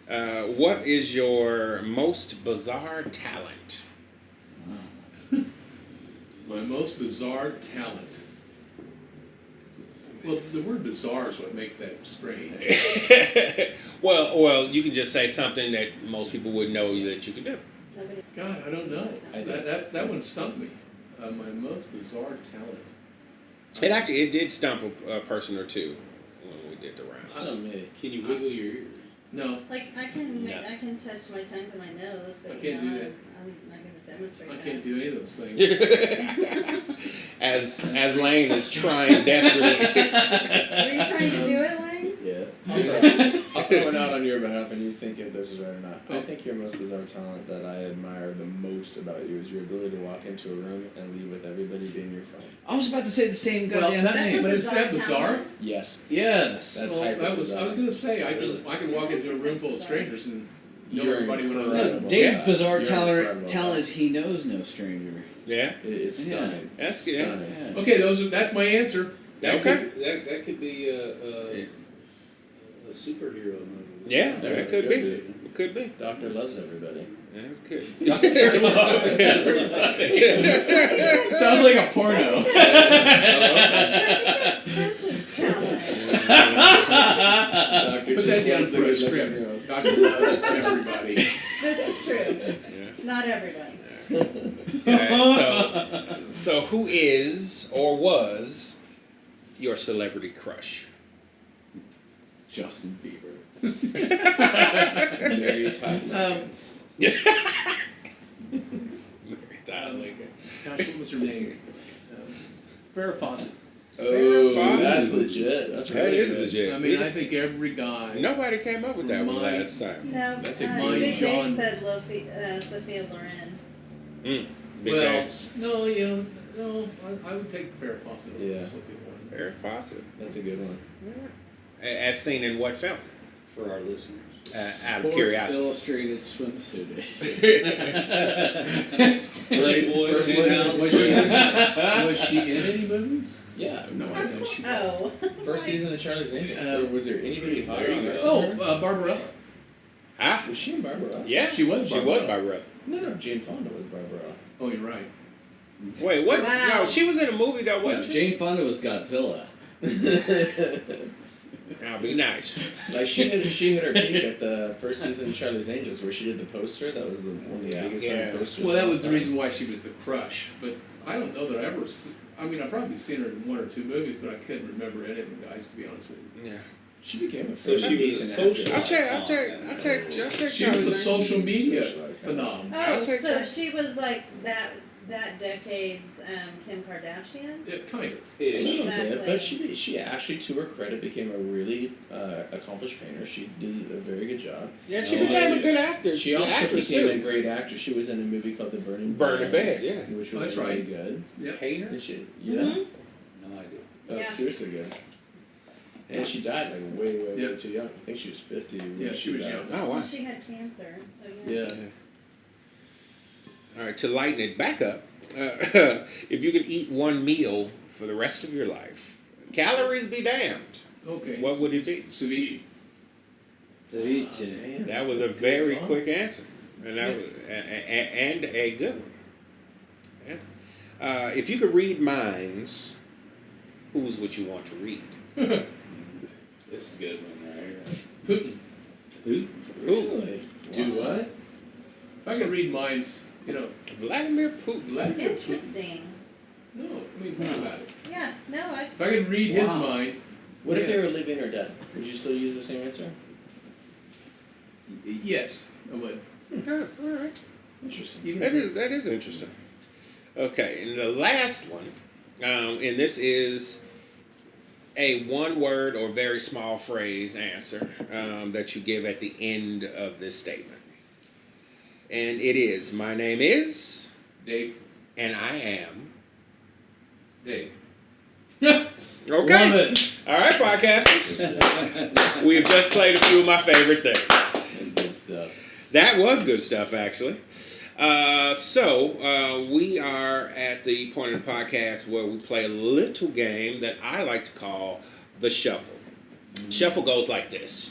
go. What is your most bizarre talent? My most bizarre talent. Well, the word bizarre is what makes that strange. well, you can just say something that most people would know that you can do. Nobody. God, I don't know. I do. That one stumped me. My most bizarre talent. It did stump a person or two when we did the round. Still me. Can you wiggle your ears? No, Like, I can touch my tongue to my nose, but I can't do that. I'm not going to demonstrate I that. can't do any of those things. as Lane is trying desperately. Were you trying to do it, Lane? Yeah. I'll throw it out on your behalf. off and you think if this is right or not. I think your most bizarre talent that I admire the most about you is your ability to walk into a room and leave with everybody being your friend. I was about to say the same Well, goddamn that's thing. but is that bizarre bizarre? talent. Yes. Yes. That's Well, hyper I was bizarre. gonna say I Really? can walk into a room full of strangers and know You're everybody when I incredible. No, leave. Dave's Yeah. bizarre You're talent incredible. is he knows no stranger. Yeah. It's Yeah. stunning. That's stunning. Yeah. Okay, that's my answer. That Okay. that could be a superhero movie. Yeah, Yeah, it could be. be. It could be. Doctor loves everybody. That's good. Sounds like a porno. I think that's Presley's talent. Doctor Put just that down loves the for a good-looking script. girls. Doctor loves everybody. This is true. Yeah. Not everybody. So who is or was your celebrity crush? Justin Bieber. Very tight. Gosh, what was her name? Farrah Fawcett. Oh, Fawcett. that's legit. That's That really is good. legit. I mean, I think every guy. Nobody came up with that one Mine. last time. No, That's a mind Big Dave John. said Sophia Loren. Big Well, Dave. no, no, I would take Farrah Fawcett over Yeah. Sophia Loren. Farrah Fawcett. That's a good one. As seen in what film? For our listeners. Out of Sports curiosity. Illustrated swimsuit. Playboy, First 2000. Was she in any movies? Yeah, no, I know she was. Oh. First season of Charlie's Angels. Was there anybody hotter There on you her? Oh, Barbarella. Huh? Was she in Barbarella? Yeah. She was She Barbarella. was Barbarella. No, Jane Fonda was Barbarella. Oh, you're right. Wait, what? Wow. No, she was in a movie that No, wasn't she? Jane Fonda was Godzilla. I'll be nice. Like she hit her peak at the first season of Charlie's Angels where she did the poster. That was one of the biggest Yeah. selling posters. Well, that of was the all time. reason why she was the crush. But I don't know that I ever. I mean, I've probably seen her in one or two movies, but I couldn't remember any of them guys, to be honest with you. Yeah. She became a So she pretty was a decent social- actress. I'll take She was Charlie's a Angels. social media Social icon. phenomenon. I'll Oh, take so that. she was like that decade's Kim Kardashian? Yeah, kind of. A Ish. little bit, Exactly. but she actually, to her credit, became a really accomplished painter. She did a very good job. Yeah, she became a good actor. She also actress, became a too. great actress. She was in a movie called The Burning Bed, yeah. which was That's really right. good. Yep. Painter? And she, Mhm. No idea. that was Yeah. seriously good. And she died like way Yep. too young. I think she was 50. when Yeah, she was died. young. Oh, wow. Well, she had cancer, so yeah. Yeah. All right, to lighten it back up, if you could eat one meal for the rest of your life, calories be damned, Okay. what would it be? Ceviche. Man, That that's was a good very call. quick answer, and that Yeah. was, and a good one. Yeah. If you could read minds, whose would you want to read? This is a good one right Putin. here. Really? Do what? If I could read minds, Vladimir Putin. Vladimir Putin. Interesting. No, I mean, think about it. Yeah, no, If I could read his Wow. mind, What if Yeah. they were living or dead? Would you still use the same answer? yes, I would. Yeah, all right. Interesting. Even That if- is interesting. Okay, and the last one, and this is a one-word or very small phrase answer that you give at the end of this statement, and it is: "My name is, Dave. and I am." Dave. Okay. Love it. All right, podcasters. We have just played a few of my favorite things. That's good stuff. That was good stuff, actually. So we are at the point of the podcast where we play a little game that I like to call the shuffle. Shuffle goes like this.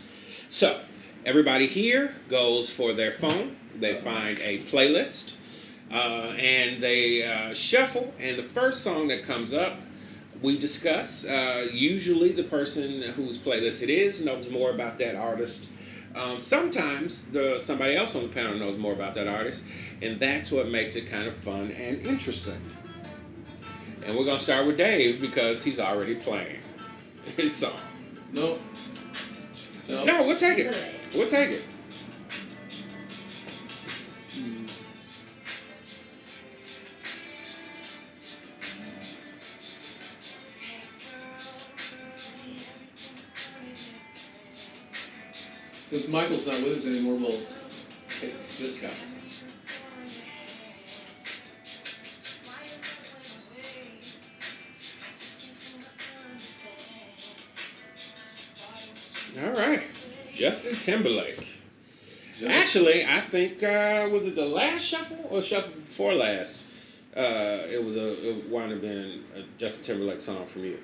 So everybody here goes for their phone. They find a playlist, and they shuffle. And the first song that comes up, we discuss. Usually the person whose playlist it is knows more about that artist. Sometimes somebody else on the panel knows more about that artist, and that's what makes it kind of fun and interesting. And we're going to start with Dave because he's already playing his song. No. No. No, we'll take it. We'll take it. Since Michael's not with us anymore, we'll take this guy. All right, Justin Timberlake. Actually, I think was it the last shuffle or shuffle before last? It wound up being a Justin Timberlake song from you.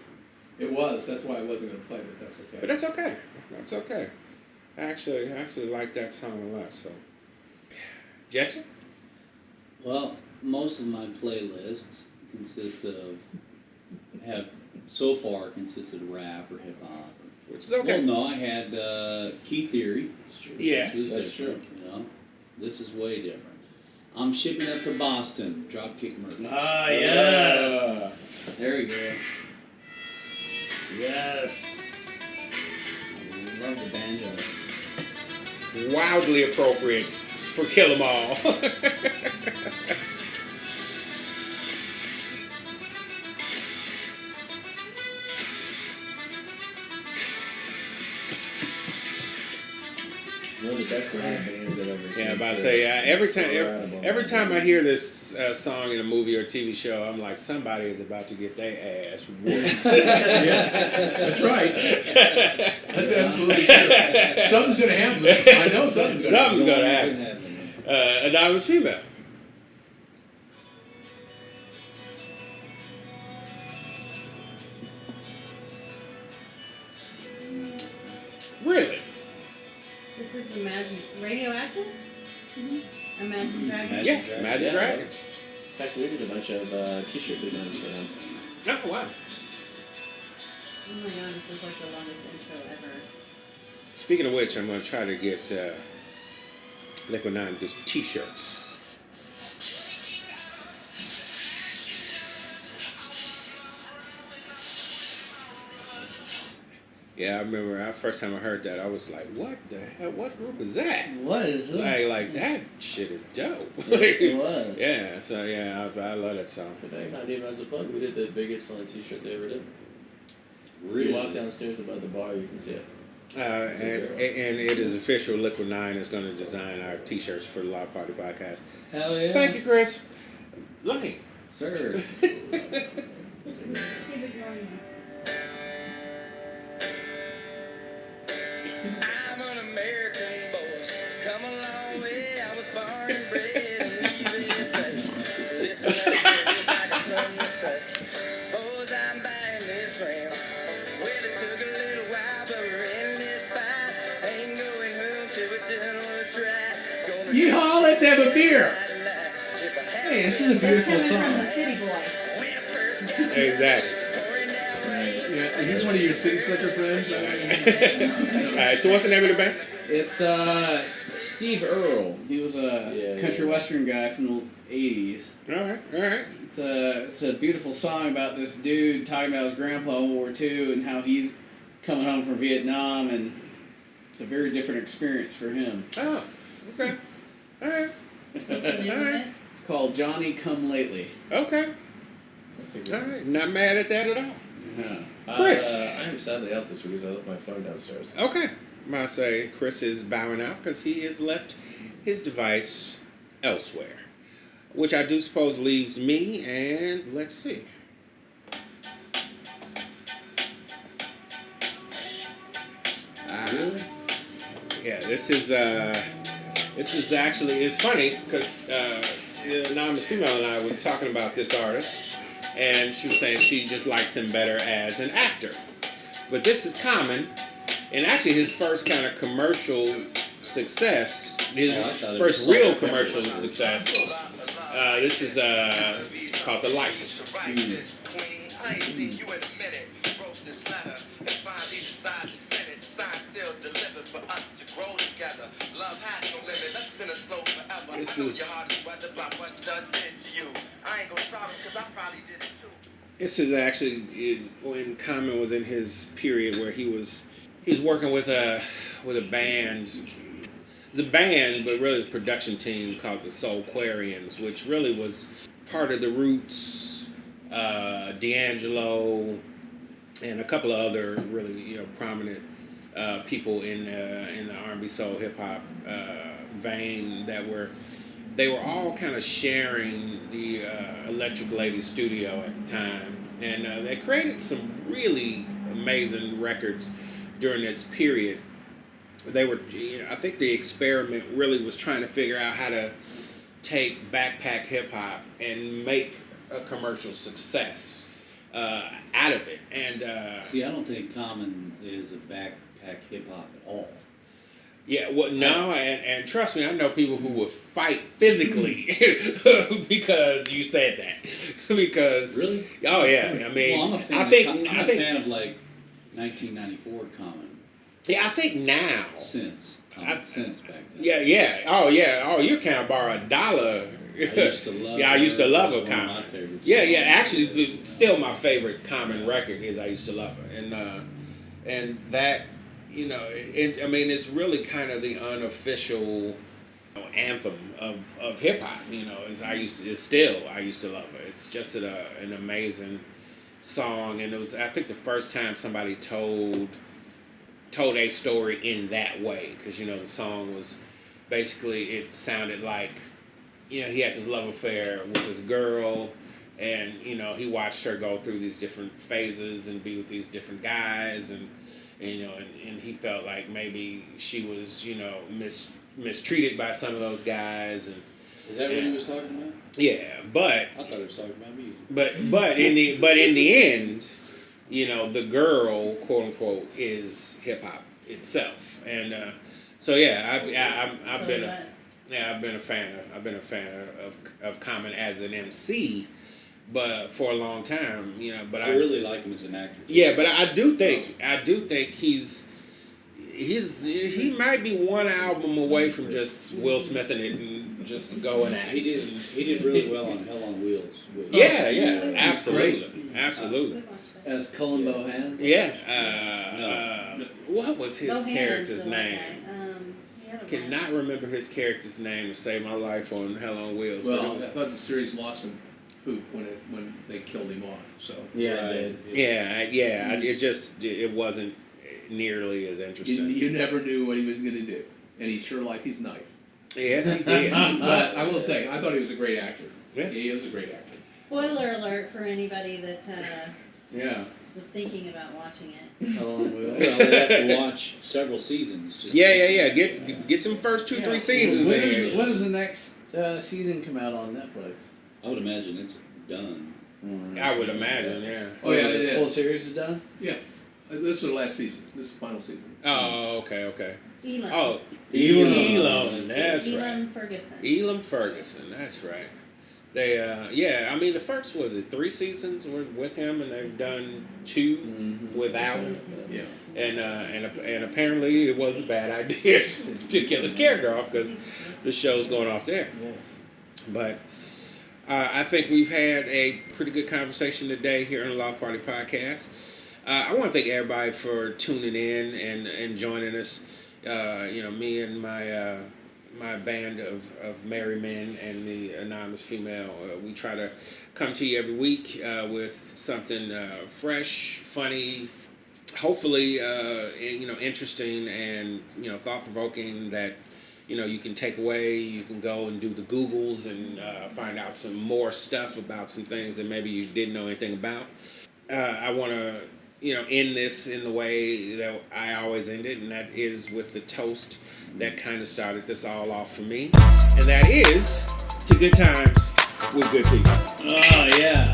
It was. That's why I wasn't going to play, but that's okay. But that's okay. That's okay. I actually like that song a lot. So, Jesse. Well, most of my playlists have so far consisted of rap or hip hop. Which is okay. Well, no, I had Key Theory. That's true. Yes. That's true. You know, this is way different. I'm shipping up to Boston. Dropkick Murphys. Ah, yes. There we go. Yes. I love the banjo. Wildly appropriate for Kill 'Em All. One of the best live bands I've ever seen. Yeah, I'm about to say every time I hear this song in a movie or TV show, I'm like, somebody is about to get their ass whooped. That's right. That's absolutely true. Something's going to happen. I know something's going to happen. Something's gonna happen. Anonymous female. Really? This is Imagine Radioactive? Imagine Dragons? Yeah, Dragons. Magic Yeah. Dragons. In fact, we did a bunch of t-shirt designs for them. Oh, wow. Oh my god, this is like the longest intro ever. Speaking of which, I'm going to try to get Liquid 9 to do some t-shirts. Yeah, I remember the first time I heard that, I was like, what the hell? What group is that? What is that? Like that shit is dope. It was. Yeah, so yeah, I love that song. In fact, not even as a plug, we did the biggest selling t-shirt they ever did. Really? You walk downstairs above the bar, you can see it. And it is official. Liquid 9 is going to design our t-shirts for the Loft Party Podcast. Hell yeah. Thank you, Chris. Lane. Sir. He's ignoring me. I'm an American boy, come a long way. I was born and bred in the USA. Listen up, it's like a son to say. Boys, I'm buying this ring. Well, it took a little while, but we're in this fight. Ain't going home till we're done what's right. Gonna Yeehaw, let's have a beer. Hey, this is a beautiful That's coming from the song. city boy. Exactly. Yeah, is this one of your city slicker friends? All right, so what's the name of the band? It's Steve Earle. He was a Yeah, country yeah. western guy from the 80s. All right. It's a beautiful song about this dude talking about his grandpa in World War II and how he's coming home from Vietnam, and it's a very different experience for him. Oh, okay. All right. What's the name of it? It's called Johnny Come Lately. Okay. That's a good All one. right. Not mad at that at all. Yeah. Chris. I am sadly out this week because I left my phone downstairs. Okay. I say Chris is bowing out because he has left his device elsewhere, which I do suppose leaves me, and let's see. Really? Yeah, this is actually, it's funny because the anonymous female and I was talking about this artist, and she was saying she just likes him better as an actor. But this is common, and actually his first kind of commercial success, his Oh, I thought it first was real something commercial different. success, this is called The Light. I ain't seen you in a minute. Wrote this letter and finally decided to send it. Signed, sealed, delivered for us to grow together. Love has no limit. Let's spin a slow forever. This I know is- your heart is weathered by what does did to you. I ain't gonna try because I probably did it too. This is actually when Common was in his period where he's working with a band. The band, but really the production team called the Soulquarians, which really was part of the Roots, D'Angelo, and a couple of other really prominent people in the R&B soul hip hop vein they were all kind of sharing the Electric Lady studio at the time, and they created some really amazing records during this period. They were, I think the experiment really was trying to figure out how to take backpack hip hop and make a commercial success out of it. And See, I don't think Common is a backpack hip hop at all. yeah, well, no, and trust me, I know people who will fight physically because you said that. Because Really? oh yeah, I mean, Well, I'm a fan. I think I'm I a think fan of like 1994 Common yeah, I think now. since Common since back then. Yeah. Oh, you can't borrow $1. I used to love. Yeah, I used to her. love That's her one of my Common. favorites. Yeah. Actually, still my favorite Common record is "I Used to Love Her," and that, I mean, it's really kind of the unofficial anthem of hip hop. Is I used to love her. It's just an amazing song, and it was, I think, the first time somebody told a story in that way, because the song was basically, it sounded like he had this love affair with this girl, and he watched her go through these different phases and be with these different guys, and he felt like maybe she was mistreated by some of those guys, and Is that what he was talking about? yeah, but I thought he was talking about music. but in the end, the girl, quote unquote, is hip hop itself, and so yeah, I've So been it a was. I've been a fan of Common as an MC, but for a long time, But I really like him as an actor. yeah, but I do think he might be one album away from just Will Smith in it and just going at He it. did really well on Hell on Wheels. Yeah, absolutely. We watched that. As Cullen Bohan. Yeah. What was his Bohan's character's the name? guy. He had a Cannot remember his character's name to save my life on Hell on Wheels. but it Well, I was- thought the series lost some poop when they killed him off. So Yeah, Right. it did. yeah. It wasn't nearly as interesting. you never knew what he was going to do, and he sure liked his knife. Yes, he did. But I will say, I thought he was a great actor. Yeah. He is a great actor. Spoiler alert for anybody that Yeah. was thinking about watching it. Well, Well, they have to watch several seasons. Just Yeah. Get them first 2-3 seasons When in does, here. when does the next season come out on Netflix? I would imagine it's done. I would imagine, yeah. Oh yeah, the it whole is. series is done. Yeah, this was the last season. This is the final season. Oh, okay. Elam. Oh, Elam. that's right. Elam Ferguson. Elam Ferguson, that's right. They, I mean, the first, was it 3 seasons were with him, and they've done 2 without him. Yeah. And apparently it was a bad idea to kill his character off, because the show's going off there. Yes. But I think we've had a pretty good conversation today here on the Loft Party Podcast. I want to thank everybody for tuning in and joining us. Me and my band of merry men and the anonymous female, we try to come to you every week with something fresh, funny, hopefully interesting and thought-provoking that you can take away. You can go and do the Googles and find out some more stuff about some things that maybe you didn't know anything about. I want to end this in the way that I always end it, and that is with the toast that kind of started this all off for me, and that is to good times with good people. Oh yeah.